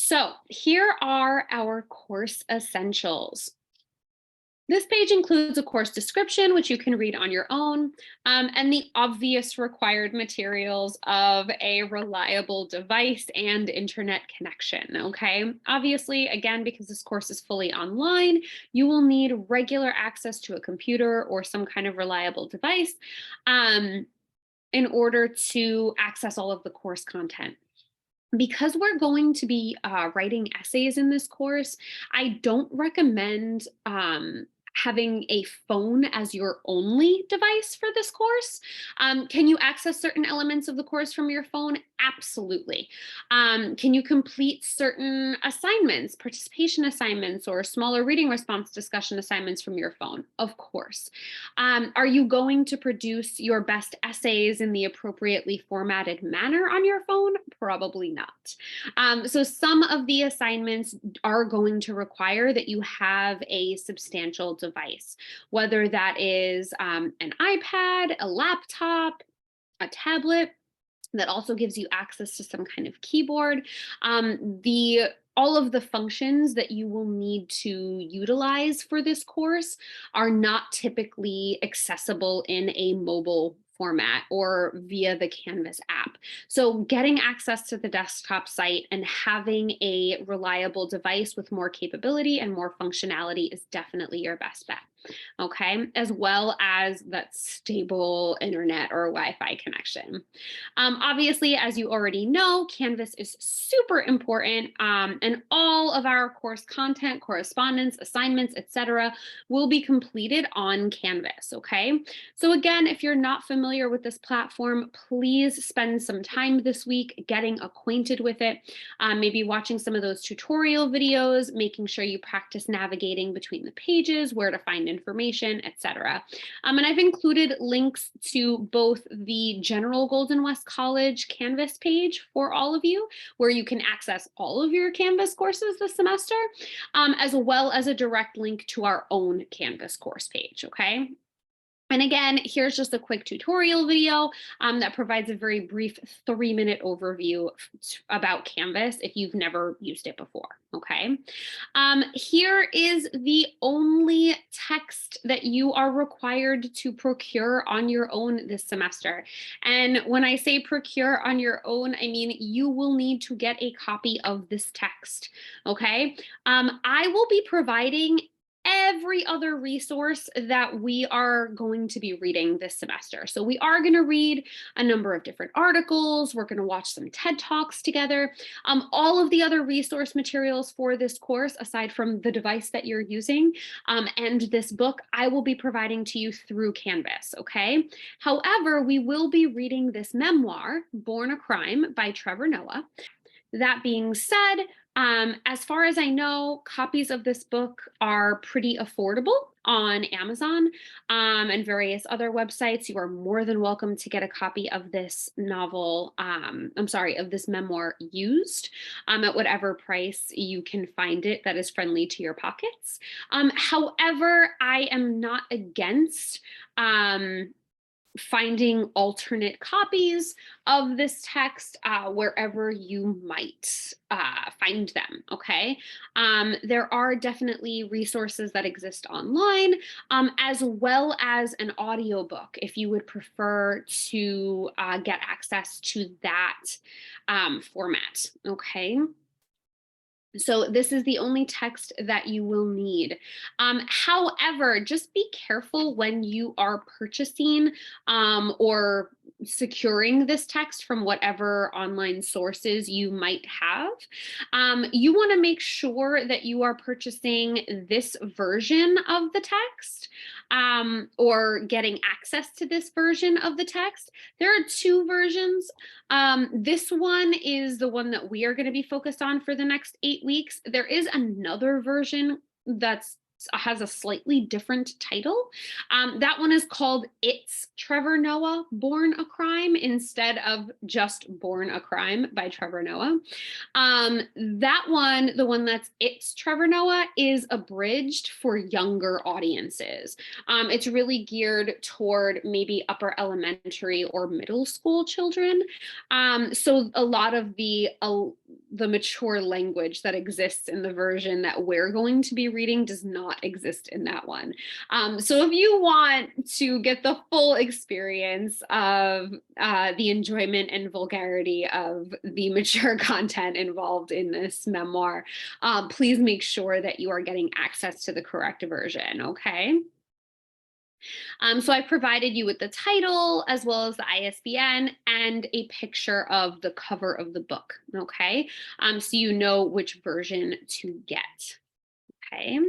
So here are our course essentials. This page includes a course description, which you can read on your own, and the obvious required materials of a reliable device and internet connection, okay? Obviously, again, because this course is fully online, you will need regular access to a computer or some kind of reliable device in order to access all of the course content. Because we're going to be writing essays in this course, I don't recommend having a phone as your only device for this course. Can you access certain elements of the course from your phone? Absolutely. Can you complete certain assignments, participation assignments, or smaller reading response discussion assignments from your phone? Of course. Are you going to produce your best essays in the appropriately formatted manner on your phone? Probably not. So some of the assignments are going to require that you have a substantial device, whether that is an iPad, a laptop, a tablet that also gives you access to some kind of keyboard. All of the functions that you will need to utilize for this course are not typically accessible in a mobile format or via the Canvas app. So getting access to the desktop site and having a reliable device with more capability and more functionality is definitely your best bet. Okay, as well as that stable internet or Wi-Fi connection. Obviously, as you already know, Canvas is super important, and all of our course content, correspondence, assignments, etc., will be completed on Canvas. Okay, so again, if you're not familiar with this platform, please spend some time this week getting acquainted with it, maybe watching some of those tutorial videos, making sure you practice navigating between the pages, where to find information, etc. And I've included links to both the general Golden West College Canvas page for all of you, where you can access all of your Canvas courses this semester, as well as a direct link to our own Canvas course page, okay? And again, here's just a quick tutorial video that provides a very brief 3-minute overview about Canvas if you've never used it before, okay? Here is the only text that you are required to procure on your own this semester. And when I say procure on your own, I mean you will need to get a copy of this text, okay? I will be providing every other resource that we are going to be reading this semester. So we are going to read a number of different articles. We're going to watch some TED Talks together. All of the other resource materials for this course, aside from the device that you're using and this book, I will be providing to you through Canvas, okay? However, we will be reading this memoir, Born a Crime by Trevor Noah. That being said, as far as I know, copies of this book are pretty affordable on Amazon and various other websites. You are more than welcome to get a copy of this novel, of this memoir used at whatever price you can find it that is friendly to your pockets. However, I am not against finding alternate copies of this text wherever you might find them, okay? There are definitely resources that exist online, as well as an audiobook if you would prefer to get access to that format, okay? So this is the only text that you will need. However, just be careful when you are purchasing or securing this text from whatever online sources you might have. You want to make sure that you are purchasing this version of the text or getting access to this version of the text. There are two versions. This one is the one that we are going to be focused on for the next 8 weeks. There is another version that's has a slightly different title. That one is called It's Trevor Noah, Born a Crime, instead of just Born a Crime by Trevor Noah. That one, the one that's It's Trevor Noah, is abridged for younger audiences. It's really geared toward maybe upper elementary or middle school children. So a lot of the the mature language that exists in the version that we're going to be reading does not exist in that one. So if you want to get the full experience of the enjoyment and vulgarity of the mature content involved in this memoir, please make sure that you are getting access to the correct version, okay? So I provided you with the title as well as the ISBN and a picture of the cover of the book, okay? So you know which version to get, okay?